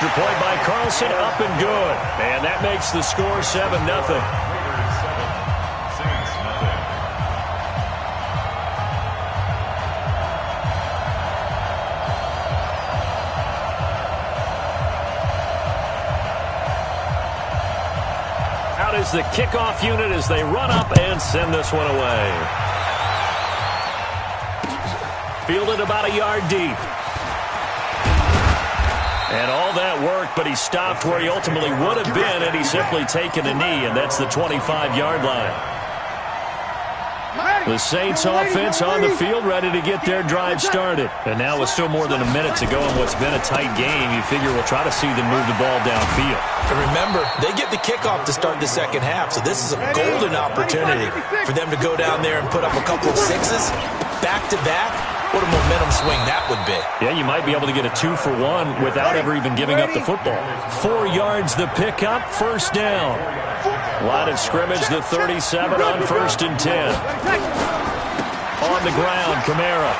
Extra point by Carlson, up and good. And that makes the score 7-0. Out is the kickoff unit as they run up and send this one away. Fielded about a yard deep. And all that work, but he stopped where he ultimately would have been had he simply taken a knee, and that's the 25-yard line. The Saints offense on the field, ready to get their drive started. And now with still more than a minute to go in what's been a tight game, you figure we'll try to see them move the ball downfield. And remember, they get the kickoff to start the second half, so this is a golden opportunity for them to go down there and put up a couple of sixes back-to-back. What a momentum swing that would be. Yeah, you might be able to get a 2-for-1 without ever even giving up the football. 4 yards the pickup, first down. Line of scrimmage, the 37 on 1st and 10. On the ground, Kamara.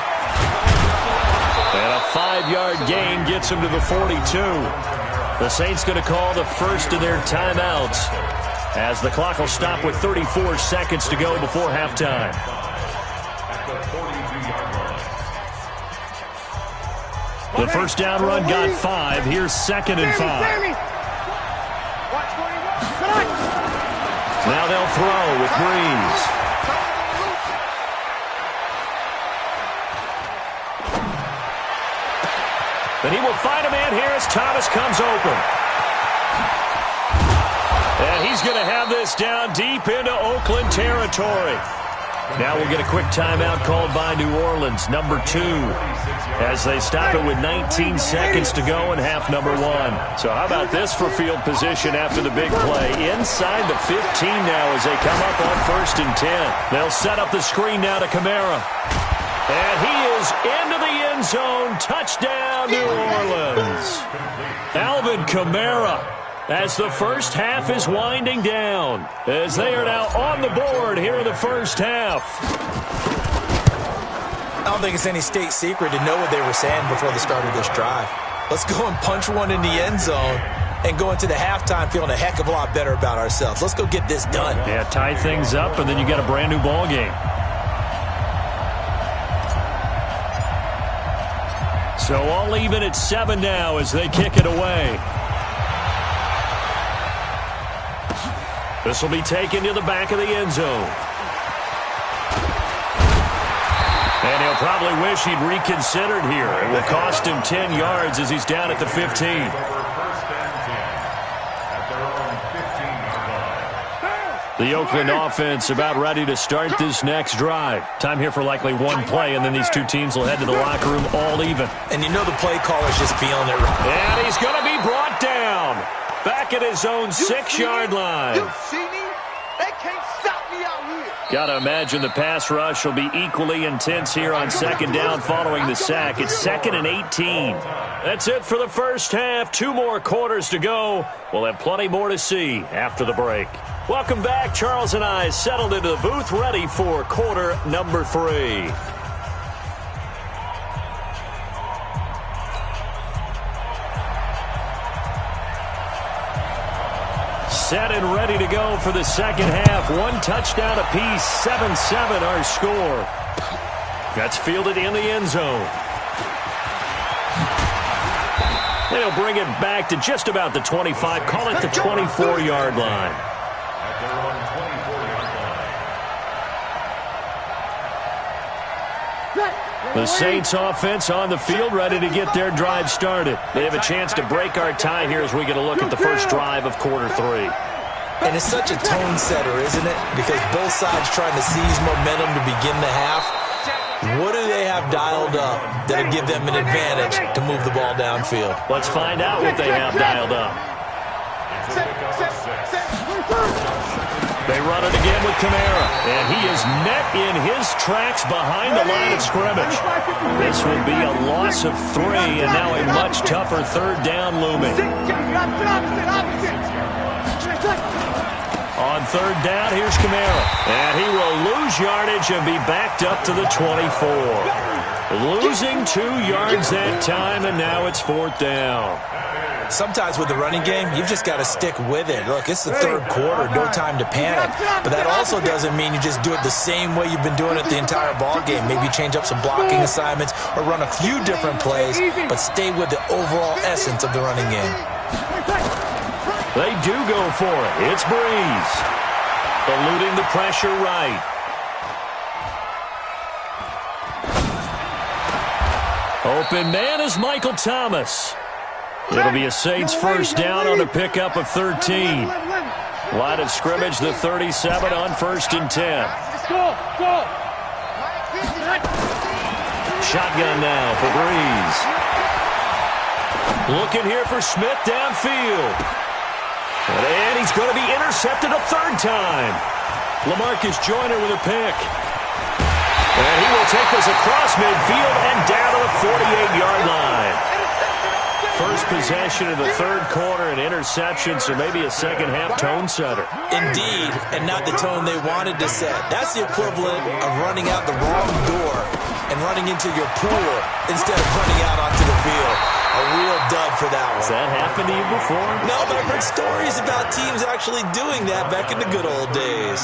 And a 5-yard gain gets him to the 42. The Saints going to call the first of their timeouts as the clock will stop with 34 seconds to go before halftime. The first down run got 5. Here's 2nd and 5. Now they'll throw with Breeze. And he will find a man here as Thomas comes open. And he's going to have this down deep into Oakland territory. Now we'll get a quick timeout called by New Orleans, number 2, as they stop it with 19 seconds to go in half number 1. So how about this for field position after the big play? Inside the 15 now as they come up on 1st and 10. They'll set up the screen now to Kamara. And he is into the end zone. Touchdown, New Orleans. Alvin Kamara, as the first half is winding down, as they are now on the board here in the first half. I don't think it's any state secret to know what they were saying before the start of this drive. Let's go and punch one in the end zone and go into the halftime feeling a heck of a lot better about ourselves. Let's go get this done. Yeah, tie things up, and then you get a brand new ball game. So all even at 7 now as they kick it away. This will be taken to the back of the end zone. And he'll probably wish he'd reconsidered here. It will cost him 10 yards as he's down at the 15. The Oakland offense about ready to start this next drive. Time here for likely one play, and then these two teams will head to the locker room all even. And you know the play caller's just feeling it. And he's going to be brought down. Back at his own 6-yard line. You see me? They can't stop me out here. Got to imagine the pass rush will be equally intense here on 2nd down following the sack. It's 2nd and 18. That's it for the first half. 2 more quarters to go. We'll have plenty more to see after the break. Welcome back. Charles and I settled into the booth, ready for quarter number 3. Set and ready to go for the second half. 1 touchdown apiece, 7-7 our score. That's fielded in the end zone. They'll bring it back to just about the 25, call it the 24-yard line. The Saints offense on the field, ready to get their drive started. They have a chance to break our tie here as we get a look at the first drive of quarter 3. And it's such a tone setter, isn't it? Because both sides trying to seize momentum to begin the half. What do they have dialed up that'll give them an advantage to move the ball downfield? Let's find out what they have dialed up. They run it again with Kamara, and he is met in his tracks behind the line of scrimmage. This will be a loss of 3, and now a much tougher 3rd down looming. On 3rd down, here's Kamara, and he will lose yardage and be backed up to the 24. Losing 2 yards that time, and now it's 4th down. Sometimes with the running game, you've just got to stick with it. Look, it's the third quarter, no time to panic. But that also doesn't mean you just do it the same way you've been doing it the entire ball game. Maybe change up some blocking assignments or run a few different plays, but stay with the overall essence of the running game. They do go for it. It's Breeze. Eluding the pressure right. Open man is Michael Thomas. It'll be a Saints first down on a pickup of 13. Line of scrimmage, the 37 on 1st and 10. Shotgun now for Breeze. Looking here for Smith downfield. And he's going to be intercepted a third time. LaMarcus Joyner with a pick. And he will take this across midfield and down to the 48-yard line. First possession of the third quarter, an interception, so maybe a second-half tone setter. Indeed, and not the tone they wanted to set. That's the equivalent of running out the wrong door and running into your pool instead of running out onto the field. A real dud for that one. Has that happened to you before? No, but I've heard stories about teams actually doing that back in the good old days.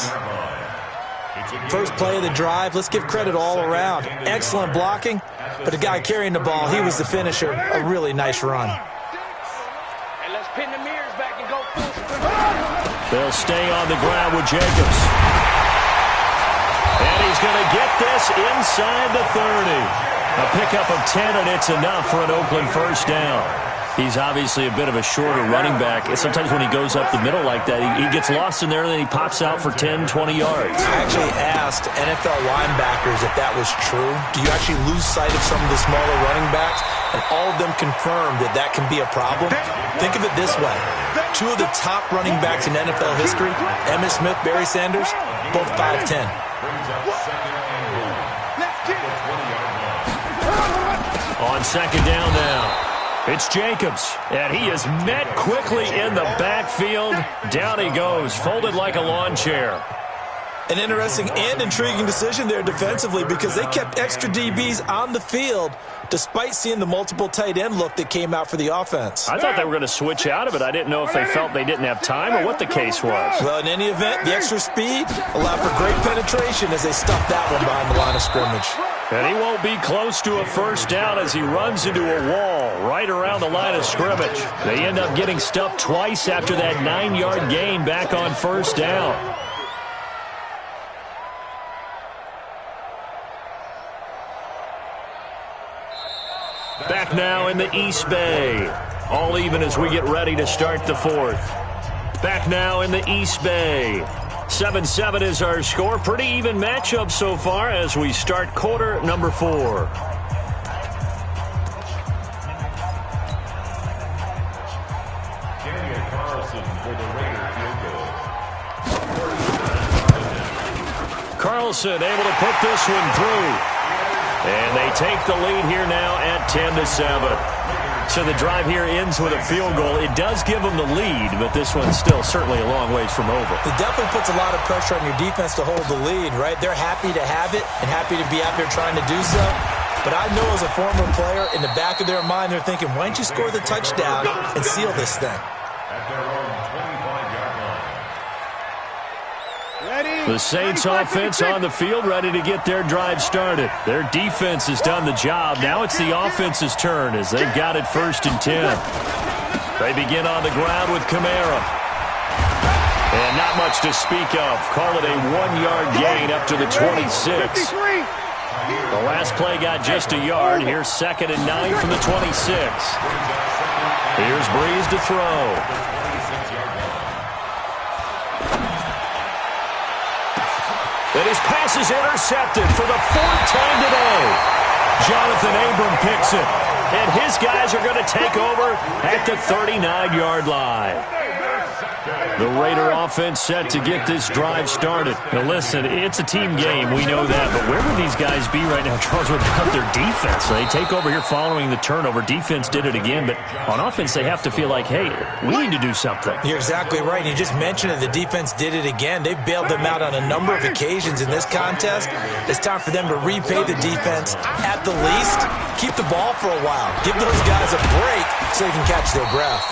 First play of the drive, let's give credit all around. Excellent blocking, but the guy carrying the ball, he was the finisher. A really nice run. And let's pin the mirrors back and go full. They'll stay on the ground with Jacobs. And he's going to get this inside the 30. A pickup of 10, and it's enough for an Oakland first down. He's obviously a bit of a shorter running back. Sometimes when he goes up the middle like that, he gets lost in there, and then he pops out for 10, 20 yards. I actually asked NFL linebackers if that was true. Do you actually lose sight of some of the smaller running backs? And all of them confirmed that that can be a problem. Think of it this way. Two of the top running backs in NFL history, Emmitt Smith, Barry Sanders, both 5'10". On second down now. It's Jacobs, and he is met quickly in the backfield. Down he goes, folded like a lawn chair. An interesting and intriguing decision there defensively because they kept extra DBs on the field despite seeing the multiple tight end look that came out for the offense. I thought they were going to switch out of it. I didn't know if they felt they didn't have time or what the case was. Well, in any event, the extra speed allowed for great penetration as they stuffed that one behind the line of scrimmage. And he won't be close to a first down as he runs into a wall right around the line of scrimmage. They end up getting stuffed twice after that 9-yard gain back on first down. Back now in the East Bay. All even as we get ready to start the fourth. Back now in the East Bay. 7-7 is our score. Pretty even matchup so far as we start quarter number 4. Carlson able to put this one through. And they take the lead here now at 10-7. So the drive here ends with a field goal. It does give them the lead, but this one's still certainly a long ways from over. It definitely puts a lot of pressure on your defense to hold the lead, right? They're happy to have it and happy to be out there trying to do so. But I know as a former player, in the back of their mind, they're thinking, why don't you score the touchdown and seal this thing? The Saints offense on the field ready to get their drive started. Their defense has done the job. Now it's the offense's turn as they've got it 1st and 10. They begin on the ground with Kamara. And not much to speak of. Call it a 1-yard gain up to the 26. The last play got just a yard. Here's 2nd and 9 from the 26. Here's Breeze to throw. And his pass is intercepted for the 4th time today. Jonathan Abram picks it. And his guys are going to take over at the 39-yard line. The Raider offense set to get this drive started. Now listen, it's a team game, we know that, but where would these guys be right now, Charles, without their defense? They take over here following the turnover. Defense did it again, but on offense they have to feel like, hey, we need to do something. You're exactly right. You just mentioned it. The defense did it again. They bailed them out on a number of occasions in this contest. It's time for them to repay the defense. At the least, keep the ball for a while. Give those guys a break so they can catch their breath.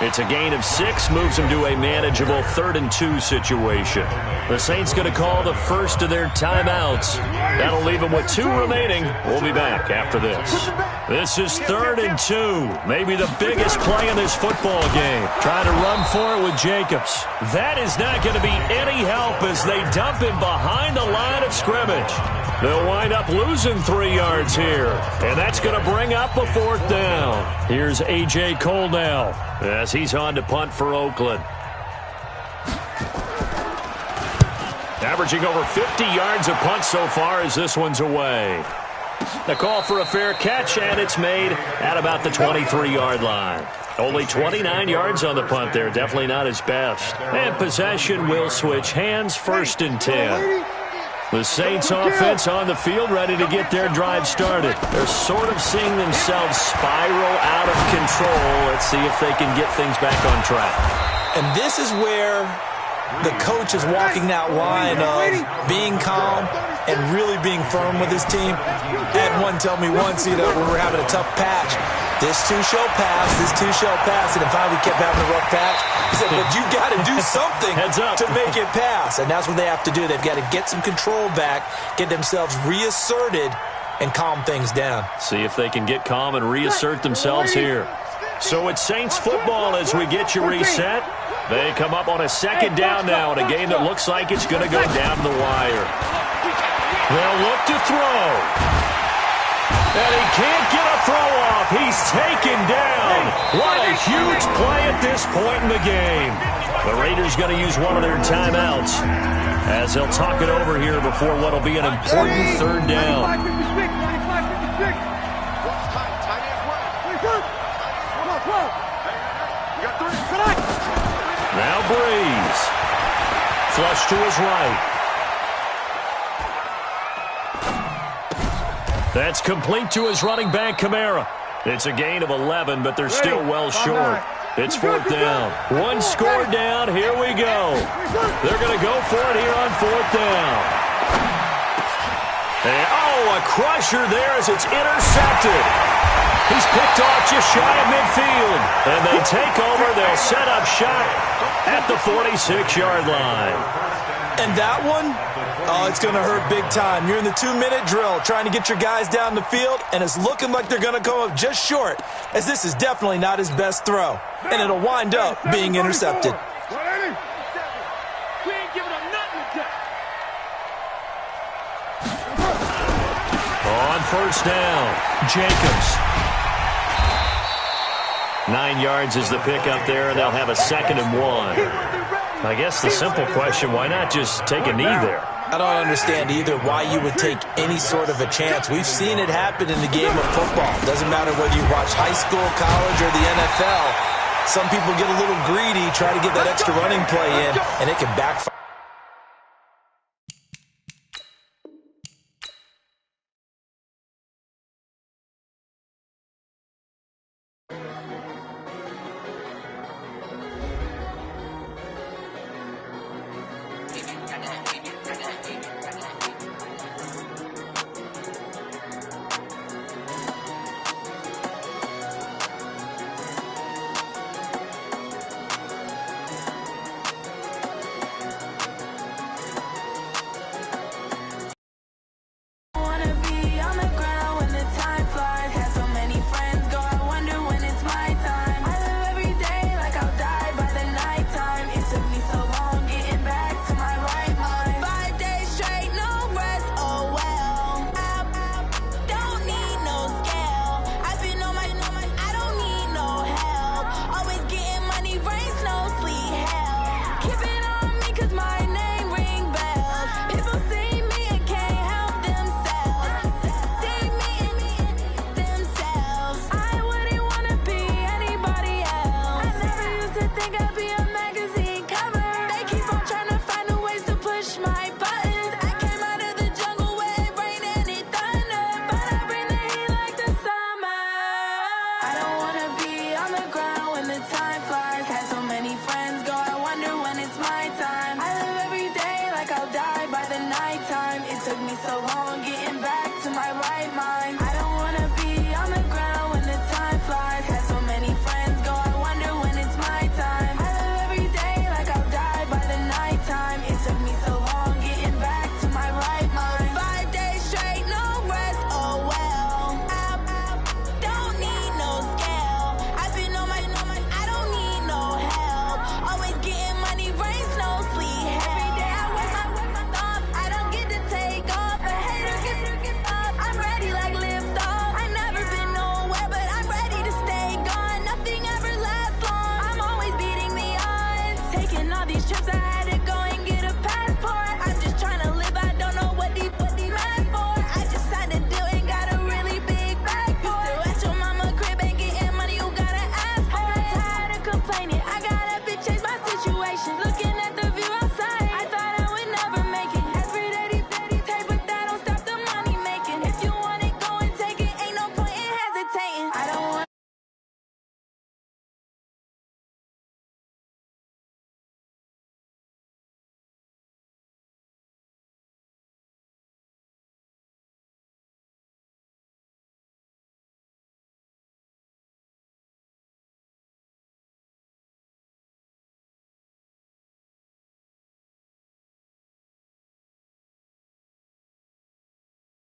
It's a gain of 6, moves them to a manageable 3rd-and-2 situation. The Saints going to call the first of their timeouts. That'll leave them with 2 remaining. We'll be back after this. This is 3rd-and-2. Maybe the biggest play in this football game. Trying to run for it with Jacobs. That is not going to be any help as they dump him behind the line of scrimmage. They'll wind up losing 3 yards here. And that's going to bring up a 4th down. Here's A.J. Cole now as he's on to punt for Oakland. Averaging over 50 yards a punt so far as this one's away. The call for a fair catch, and it's made at about the 23-yard line. Only 29 yards on the punt there. Definitely not his best. And possession will switch hands, 1st and 10. The Saints offense on the field ready to get their drive started. They're sort of seeing themselves spiral out of control. Let's see if they can get things back on track. And this is where the coach is walking that line of being calm and really being firm with his team. I had one tell me once, when we were having a tough patch, this too shall pass, this too shall pass. And finally we kept having a rough patch. He said, but you got to do something to make it pass. And that's what they have to do. They've got to get some control back, get themselves reasserted, and calm things down. See if they can get calm and reassert themselves here. So it's Saints football as we get you reset. They come up on a 2nd down now in a game that looks like it's going to go down the wire. They'll look to throw. And he can't get a throw off. He's taken down. What a huge play at this point in the game. The Raiders going to use one of their timeouts as they'll talk it over here before what will be an important 3rd down. Now Breeze. Flush to his right. That's complete to his running back, Kamara. It's a gain of 11, but they're still well short. It's 4th down. 1 score down. Here we go. They're going to go for it here on 4th down. And, a crusher there as it's intercepted. He's picked off just shy of midfield. And they take over. They'll set up shop at the 46-yard line. And that one, it's going to hurt big time. You're in the 2-minute drill trying to get your guys down the field, and it's looking like they're going to come up just short, as this is definitely not his best throw. And it'll wind up being intercepted. We ain't giving up nothing to that. On 1st down, Jacobs. 9 yards is the pickup there, and they'll have a 2nd and 1. I guess the simple question, why not just take a knee there? I don't understand either why you would take any sort of a chance. We've seen it happen in the game of football. Doesn't matter whether you watch high school, college, or the NFL. Some people get a little greedy, try to get that extra running play in, and it can backfire.